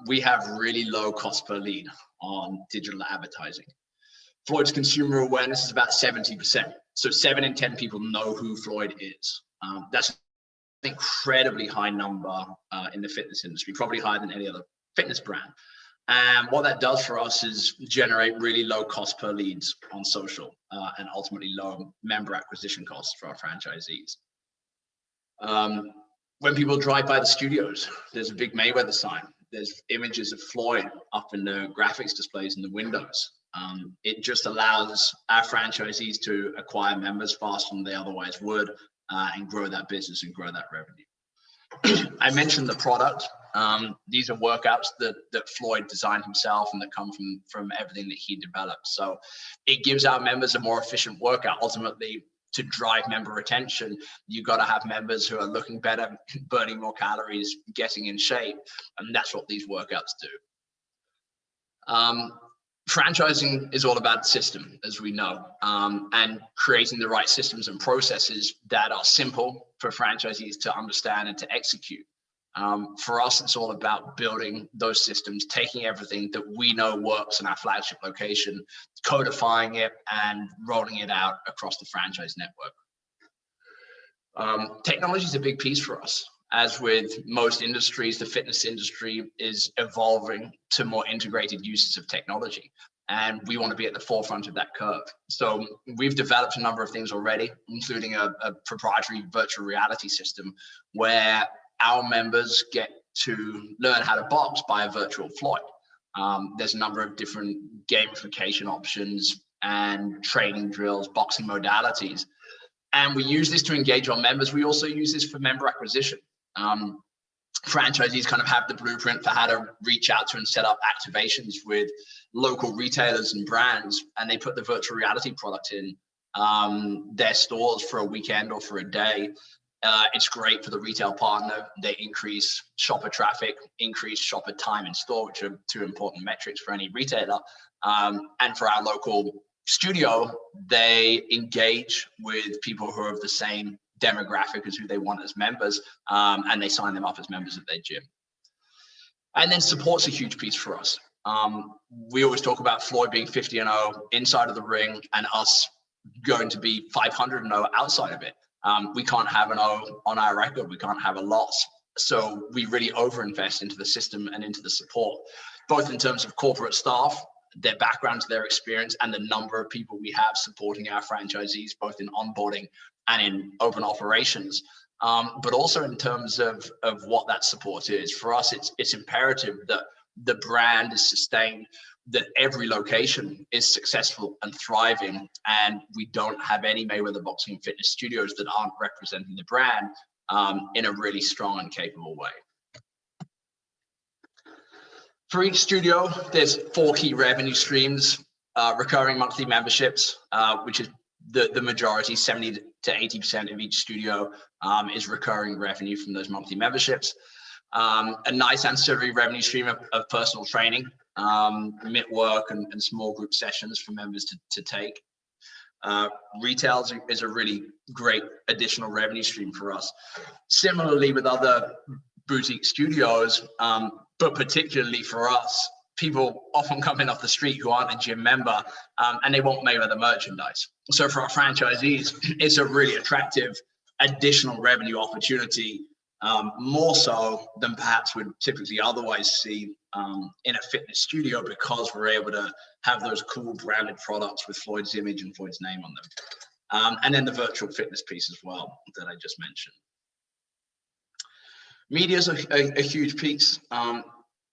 We have really low cost per lead on digital advertising. Floyd's consumer awareness is about 70%. So 7 in 10 people know who Floyd is. That's an incredibly high number in the fitness industry, probably higher than any other fitness brand. And what that does for us is generate really low cost per leads on social and ultimately low member acquisition costs for our franchisees. When people drive by the studios, there's a big Mayweather sign. There's images of Floyd up in the graphics displays in the windows. It just allows our franchisees to acquire members faster than they otherwise would and grow that business and grow that revenue. I mentioned the product. These are workouts that Floyd designed himself and that come from everything that he developed. So it gives our members a more efficient workout. Ultimately, to drive member retention, you've got to have members who are looking better, burning more calories, getting in shape. And that's what these workouts do. Franchising is all about system, as we know, and creating the right systems and processes that are simple for franchisees to understand and to execute. For us, it's all about building those systems, taking everything that we know works in our flagship location, codifying it and rolling it out across the franchise network. Technology is a big piece for us. As with most industries, the fitness industry is evolving to more integrated uses of technology. And we want to be at the forefront of that curve. So we've developed a number of things already, including a proprietary virtual reality system where our members get to learn how to box by a virtual Floyd. There's a number of different gamification options and training drills, boxing modalities. And we use this to engage our members. We also use this for member acquisition. Franchisees kind of have the blueprint for how to reach out to and set up activations with local retailers and brands, and they put the virtual reality product in their stores for a weekend or for a day. It's great for the retail partner. They increase shopper traffic, increase shopper time in store, which are two important metrics for any retailer. And for our local studio, they engage with people who are of the same demographic as who they want as members, and they sign them up as members of their gym. And then support's a huge piece for us. We always talk about Floyd being 50-0 inside of the ring and us going to be 500-0 outside of it. We can't have an O on our record. We can't have a loss. So we really overinvest into the system and into the support, both in terms of corporate staff, their backgrounds, their experience, and the number of people we have supporting our franchisees, both in onboarding and in open operations, but also in terms of what that support is. For us, it's imperative that the brand is sustained, that every location is successful and thriving, and we don't have any Mayweather Boxing and Fitness studios that aren't representing the brand in a really strong and capable way. For each studio, there's 4 key revenue streams: recurring monthly memberships, which is the majority, 70 to 80% of each studio is recurring revenue from those monthly memberships. A nice ancillary revenue stream of personal training, MIT work and small group sessions for members to take. Retail is a really great additional revenue stream for us. Similarly with other boutique studios, but particularly for us, people often come in off the street who aren't a gym member and they want Mayweather merchandise. So for our franchisees, it's a really attractive additional revenue opportunity more so than perhaps would typically otherwise see in a fitness studio, because we're able to have those cool branded products with Floyd's image and Floyd's name on them. And then the virtual fitness piece as well that I just mentioned. Media is a huge piece.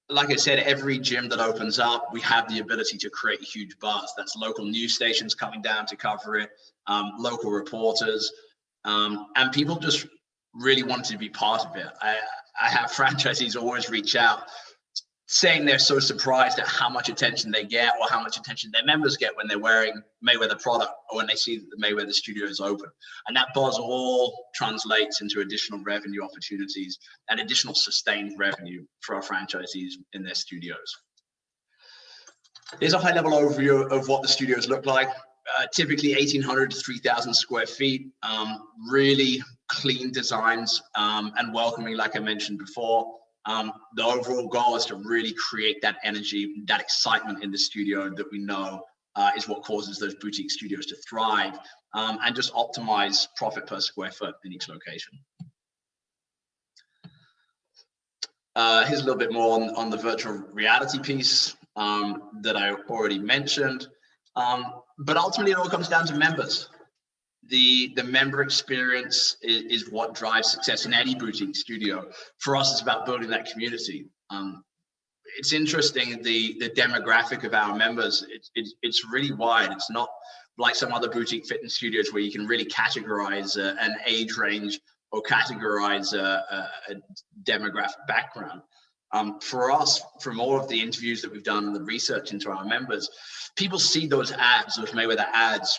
Like I said, every gym that opens up, we have the ability to create a huge buzz. That's local news stations coming down to cover it, local reporters, and people just really wanted to be part of it. I have franchisees always reach out saying they're so surprised at how much attention they get, or how much attention their members get when they're wearing Mayweather product, or when they see that the Mayweather studio is open. And that buzz all translates into additional revenue opportunities and additional sustained revenue for our franchisees in their studios. Here's a high level overview of what the studios look like. Typically 1,800 to 3,000 square feet, really clean designs and welcoming, like I mentioned before. The overall goal is to really create that energy, that excitement in the studio that we know is what causes those boutique studios to thrive, and just optimize profit per square foot in each location. Here's a little bit more on the virtual reality piece that I already mentioned. But ultimately, it all comes down to members. The member experience is what drives success in any boutique studio. For us, it's about building that community. It's interesting, the demographic of our members, it's really wide. It's not like some other boutique fitness studios where you can really categorize an age range or categorize a demographic background. For us, from all of the interviews that we've done and the research into our members, people see those ads, those Mayweather ads,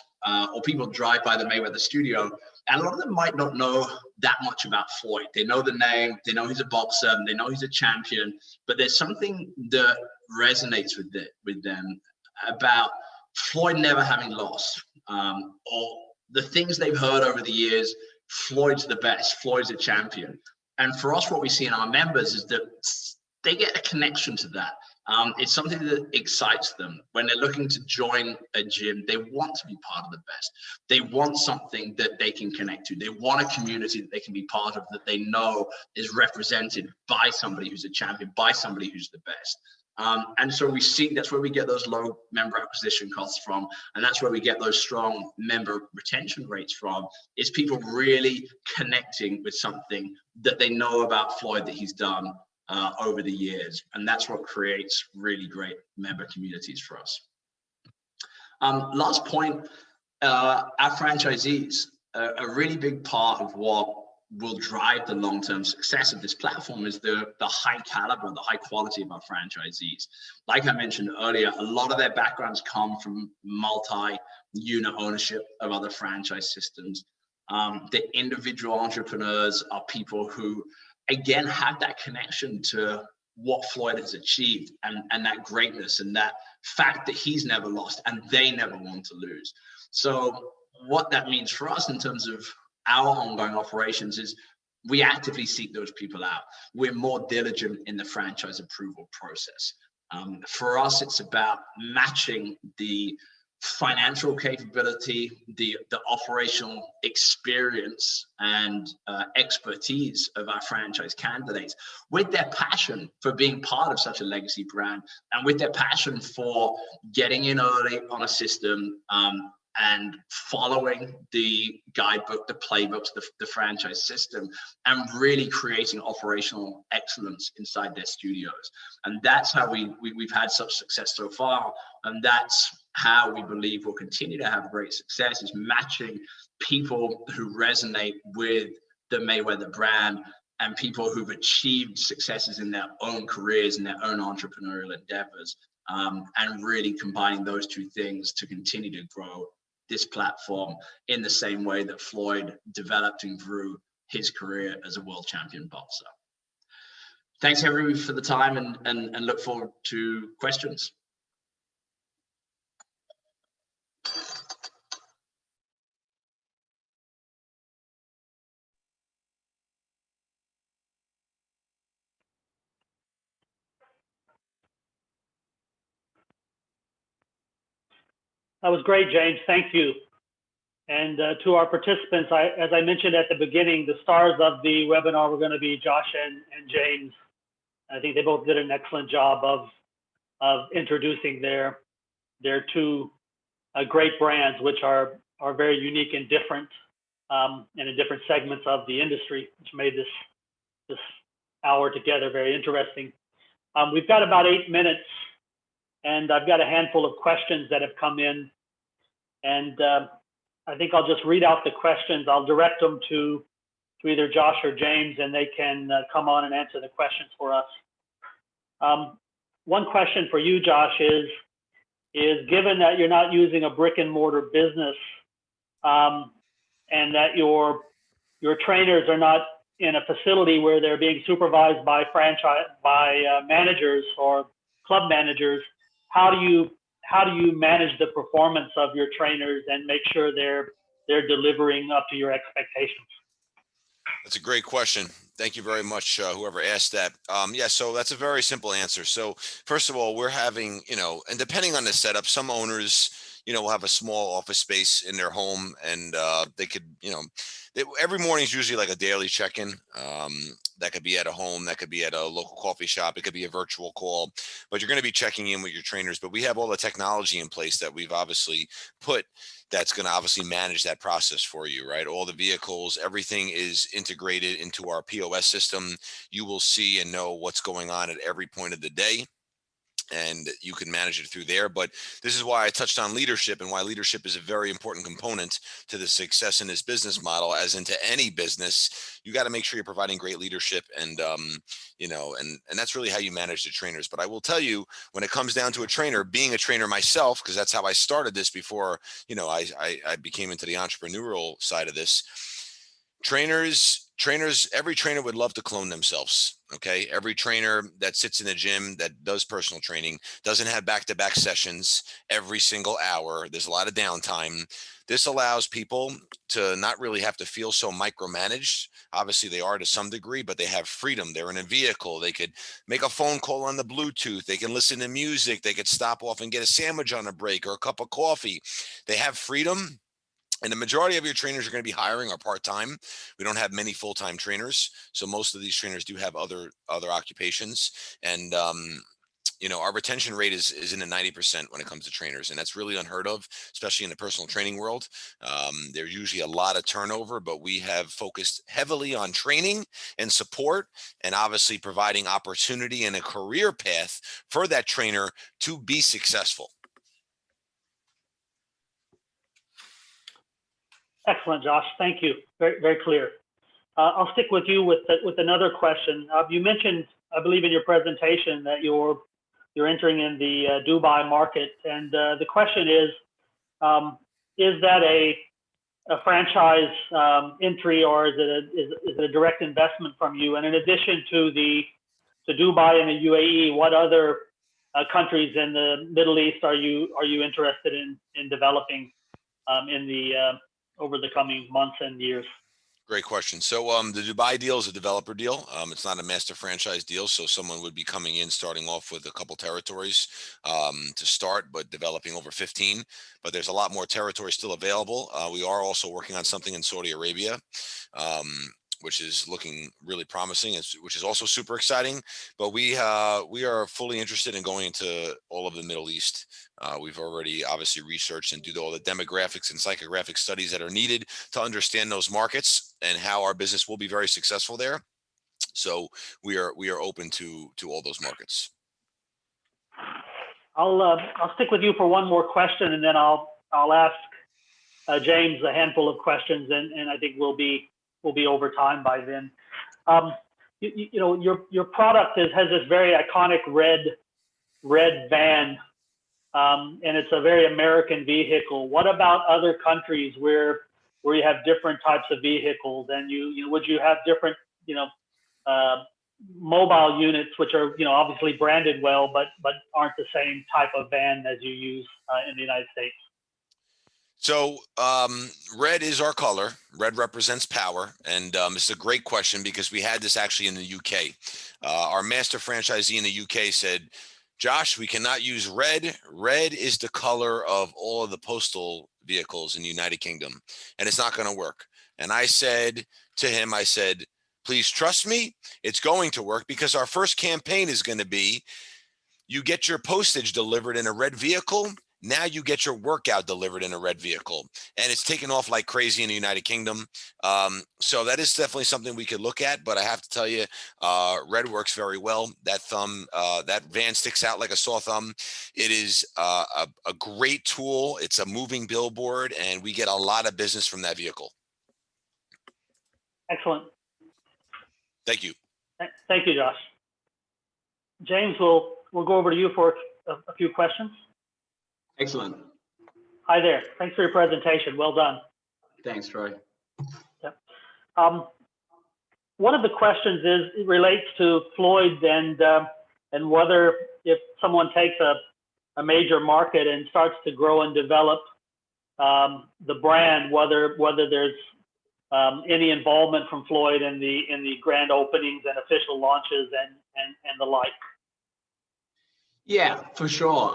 or people drive by the Mayweather studio, and a lot of them might not know that much about Floyd. They know the name, they know he's a boxer, they know he's a champion, but there's something that resonates with them about Floyd never having lost, or the things they've heard over the years. Floyd's the best, Floyd's a champion. And for us, what we see in our members is that they get a connection to that. It's something that excites them. When they're looking to join a gym, they want to be part of the best. They want something that they can connect to. They want a community that they can be part of, that they know is represented by somebody who's a champion, by somebody who's the best. And so we see that's where we get those low member acquisition costs from, and that's where we get those strong member retention rates from, is people really connecting with something that they know about Floyd that he's done over the years. And that's what creates really great member communities for us. Last point, our franchisees, a really big part of what will drive the long-term success of this platform is the high caliber, the high quality of our franchisees. Like I mentioned earlier, a lot of their backgrounds come from multi-unit ownership of other franchise systems. The individual entrepreneurs are people who, again, have that connection to what Floyd has achieved, and that greatness, and that fact that he's never lost and they never want to lose. So what that means for us in terms of our ongoing operations is we actively seek those people out. We're more diligent in the franchise approval process. For us, it's about matching the financial capability, the operational experience and expertise of our franchise candidates with their passion for being part of such a legacy brand, and with their passion for getting in early on a system, and following the guidebook, the playbooks, the franchise system, and really creating operational excellence inside their studios. And that's how we've had such success so far. And that's how we believe we'll continue to have great success, is matching people who resonate with the Mayweather brand and people who've achieved successes in their own careers and their own entrepreneurial endeavors, and really combining those two things to continue to grow this platform in the same way that Floyd developed and grew his career as a world champion boxer. Thanks everybody for the time, and look forward to questions. That was great, James. Thank you. And to our participants, as I mentioned at the beginning, the stars of the webinar were going to be Josh and James. I think they both did an excellent job of introducing their two great brands, which are very unique and different, and in different segments of the industry, which made this hour together very interesting. We've got about 8 minutes, and I've got a handful of questions that have come in, and I think I'll just read out the questions. I'll direct them to either Josh or James, and they can come on and answer the questions for us. One question for you, Josh, is given that you're not using a brick and mortar business, and that your trainers are not in a facility where they're being supervised by managers or club managers, how do you manage the performance of your trainers and make sure they're delivering up to your expectations? That's a great question. Thank you very much, whoever asked that. Yeah, so that's a very simple answer. So first of all, we're having, and depending on the setup, some owners, will have a small office space in their home, and they could, every morning is usually like a daily check-in. That could be at a home, that could be at a local coffee shop, it could be a virtual call, but you're going to be checking in with your trainers. But we have all the technology in place that we've obviously put that's going to obviously manage that process for you, right? All the vehicles, everything is integrated into our POS system. You will see and know what's going on at every point of the day, and you can manage it through there. But this is why I touched on leadership, and why leadership is a very important component to the success in this business model. As into any business, you got to make sure you're providing great leadership, and and that's really how you manage the trainers. But I will tell you, when it comes down to a trainer, being a trainer myself, because that's how I started this before I became into the entrepreneurial side of this. Trainers, every trainer would love to clone themselves. Okay. Every trainer that sits in the gym that does personal training doesn't have back-to-back sessions every single hour. There's a lot of downtime. This allows people to not really have to feel so micromanaged. Obviously they are to some degree, but they have freedom. They're in a vehicle. They could make a phone call on the Bluetooth. They can listen to music. They could stop off and get a sandwich on a break or a cup of coffee. They have freedom. And the majority of your trainers you're going to be hiring are part-time. We don't have many full-time trainers. So most of these trainers do have other occupations. And, our retention rate is in the 90% when it comes to trainers. And that's really unheard of, especially in the personal training world. There's usually a lot of turnover, but we have focused heavily on training and support, and obviously providing opportunity and a career path for that trainer to be successful. Excellent, Josh. Thank you. Very, very clear. I'll stick with you with another question. You mentioned, I believe, in your presentation that you're entering in the Dubai market, and the question is that a franchise entry, or is it a direct investment from you? And in addition to Dubai and the U.A.E, what other countries in the Middle East are you interested in developing over the coming months and years? Great question. So the Dubai deal is a developer deal. It's not a master franchise deal. So someone would be coming in, starting off with a couple territories to start, but developing over 15. But there's a lot more territory still available. We are also working on something in Saudi Arabia, which is looking really promising, which is also super exciting. But we are fully interested in going into all of the Middle East. We've already obviously researched and do all the demographics and psychographic studies that are needed to understand those markets and how our business will be very successful there. So we are open to all those markets. I'll stick with you for one more question, and then I'll ask James a handful of questions, and I think we'll be over time by then. Your product has this very iconic red van. And it's a very American vehicle. What about other countries where you have different types of vehicles, and would you have different mobile units, which are obviously branded well, but aren't the same type of van as you use in the United States? So red is our color. Red represents power. And this is a great question, because we had this actually in the UK. Our master franchisee in the UK said, Josh, we cannot use red. Red is the color of all of the postal vehicles in the United Kingdom, and it's not going to work. And I said to him, I said, please trust me, it's going to work, because our first campaign is going to be, you get your postage delivered in a red vehicle. Now you get your workout delivered in a red vehicle, and it's taken off like crazy in the United Kingdom. So that is definitely something we could look at, but I have to tell you, red works very well. That thumb, that van sticks out like a sore thumb. It is a great tool. It's a moving billboard, and we get a lot of business from that vehicle. Excellent. Thank you. Thank you, Josh. James, we'll go over to you for a few questions. Excellent. Hi there. Thanks for your presentation. Well done. Thanks, Troy. Yep. One of the questions relates to Floyd and whether, if someone takes a major market and starts to grow and develop the brand, whether there's any involvement from Floyd in the grand openings and official launches and the like. Yeah, for sure.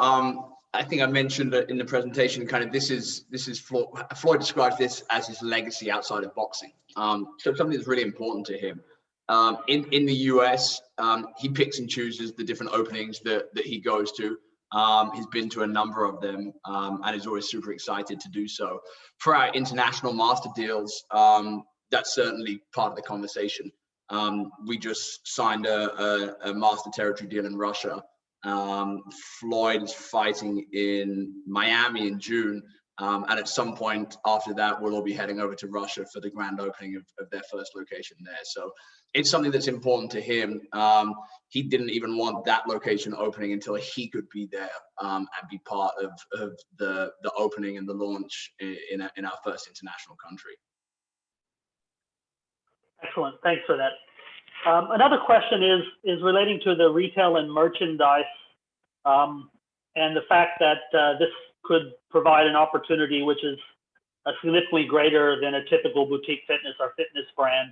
I think I mentioned in the presentation, kind of this is Floyd describes this as his legacy outside of boxing. So something that's really important to him. In the US, he picks and chooses the different openings that he goes to. He's been to a number of them, and is always super excited to do so. For our international master deals, that's certainly part of the conversation. We just signed a master territory deal in Russia. Floyd is fighting in Miami in June, and at some point after that, we'll all be heading over to Russia for the grand opening of their first location there. So it's something that's important to him. He didn't even want that location opening until he could be there and be part of the opening and the launch in our first international country. Excellent. Thanks for that. Another question is relating to the retail and merchandise, and the fact that this could provide an opportunity which is significantly greater than a typical boutique fitness or fitness brand.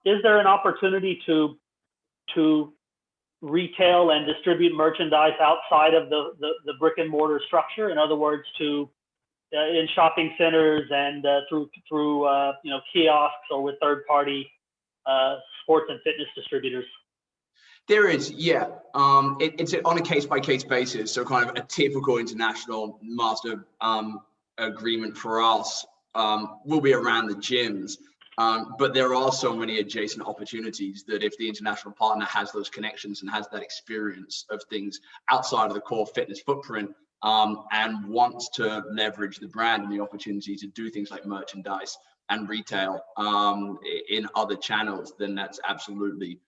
Is there an opportunity to retail and distribute merchandise outside of the brick and mortar structure? In other words, in shopping centers and through kiosks or with third party sports and fitness distributors? There is, yeah. It's on a case-by-case basis. So kind of a typical international master agreement for us will be around the gyms. But there are so many adjacent opportunities that if the international partner has those connections and has that experience of things outside of the core fitness footprint, and wants to leverage the brand and the opportunity to do things like merchandise and retail in other channels, then that's absolutely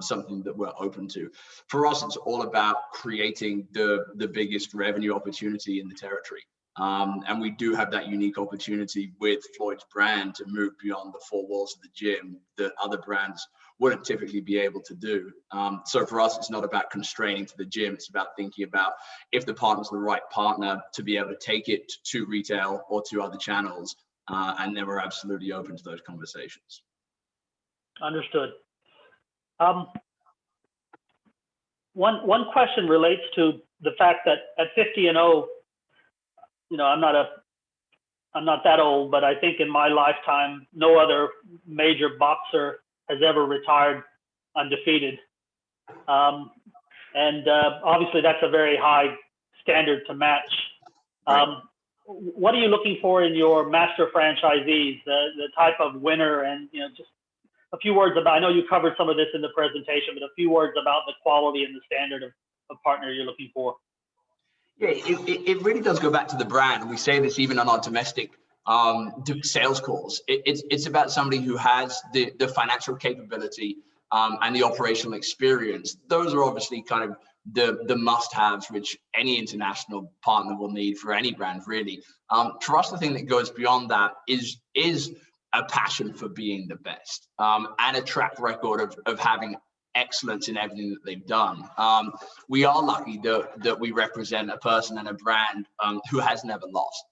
something that we're open to. For us, it's all about creating the biggest revenue opportunity in the territory. And we do have that unique opportunity with Floyd's brand to move beyond the four walls of the gym that other brands wouldn't typically be able to do. So for us, it's not about constraining to the gym. It's about thinking about if the partner's the right partner to be able to take it to retail or to other channels. And then we're absolutely open to those conversations. Understood. One question relates to the fact that at 50-0, I'm not that old, but I think in my lifetime, no other major boxer has ever retired undefeated. And obviously that's a very high standard to match. Right. What are you looking for in your master franchisees, the type of winner, and just a few words about, I know you covered some of this in the presentation, but a few words about the quality and the standard of partner you're looking for. Yeah, it really does go back to the brand. We say this even on our domestic sales calls. It's about somebody who has the financial capability and the operational experience. Those are obviously kind of the must-haves which any international partner will need for any brand, really. For us, the thing that goes beyond that is a passion for being the best and a track record of having excellence in everything that they've done. We are lucky that we represent a person and a brand who has never lost,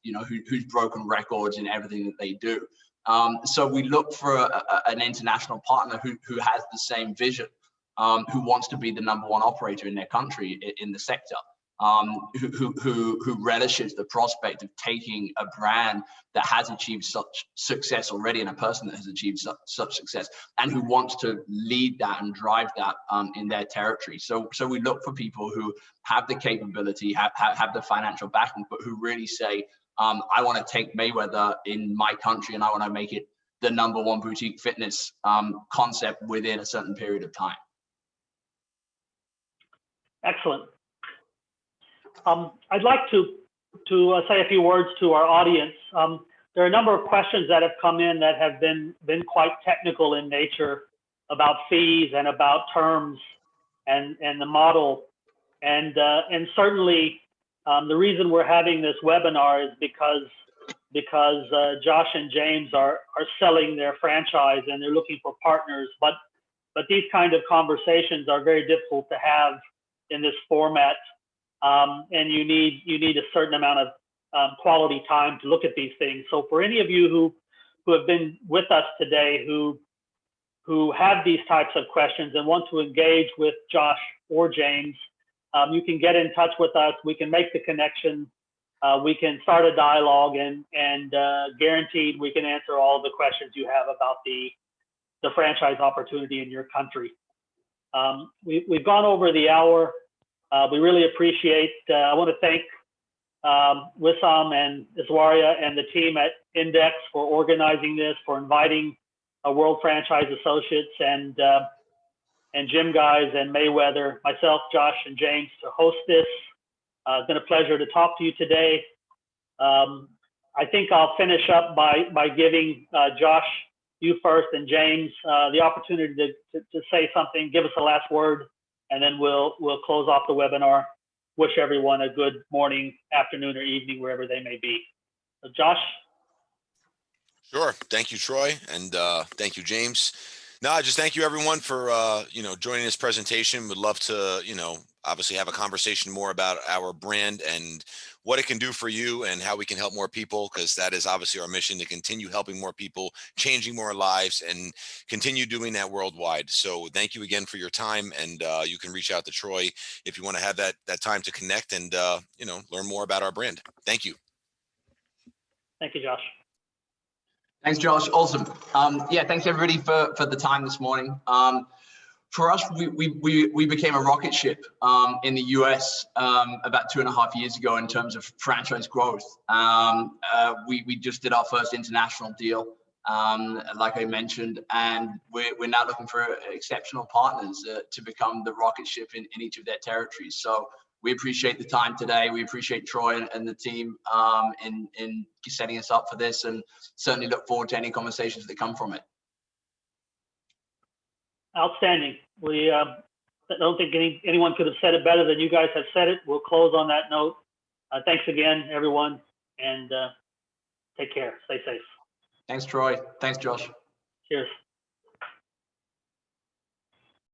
who's broken records in everything that they do. So we look for an international partner who has the same vision. who wants to be the #1 operator in their country in the sector. Who relishes the prospect of taking a brand that has achieved such success already and a person that has achieved such success, and who wants to lead that and drive that in their territory. So we look for people who have the capability, have the financial backing, but who really say, I want to take Mayweather in my country and I want to make it the #1 boutique fitness concept within a certain period of time. Excellent. I'd like to say a few words to our audience. There are a number of questions that have come in that have been quite technical in nature about fees and about terms and the model. And certainly the reason we're having this webinar is because Josh and James are selling their franchise and they're looking for partners. But these kind of conversations are very difficult to have in this format. And you need a certain amount of quality time to look at these things. So for any of you who have been with us today, who have these types of questions and want to engage with Josh or James, you can get in touch with us. We can make the connection. We can start a dialogue, and guaranteed we can answer all the questions you have about the franchise opportunity in your country. We've gone over the hour. We really appreciate, I want to thank Wissam and Iswaria and the team at Index for organizing this, for inviting World Franchise Associates and GYMguys and Mayweather, myself, Josh, and James to host this. It's been a pleasure to talk to you today. I think I'll finish up by giving Josh, you first, and James the opportunity to say something, give us a last word, and then we'll close off the webinar. Wish everyone a good morning, afternoon, or evening, wherever they may be. So Josh? Sure. Thank you, Troy, and thank you, James. No, just thank you, everyone, for joining this presentation. Would love to, obviously have a conversation more about our brand and what it can do for you and how we can help more people, because that is obviously our mission, to continue helping more people, changing more lives, and continue doing that worldwide. So thank you again for your time, and you can reach out to Troy if you want to have that time to connect and learn more about our brand. Thank you. Thank you, Josh. Thanks, Josh. Awesome. Yeah, thanks everybody for the time this morning. For us, we became a rocket ship in the US about 2.5 years ago in terms of franchise growth. We just did our first international deal, like I mentioned, and we're now looking for exceptional partners to become the rocket ship in each of their territories. So we appreciate the time today. We appreciate Troy and the team in setting us up for this, and certainly look forward to any conversations that come from it. Outstanding. We I don't think anyone could have said it better than you guys have said it. We'll close on that note. Thanks again, everyone, and take care. Stay safe. Thanks, Troy. Thanks, Josh. Cheers.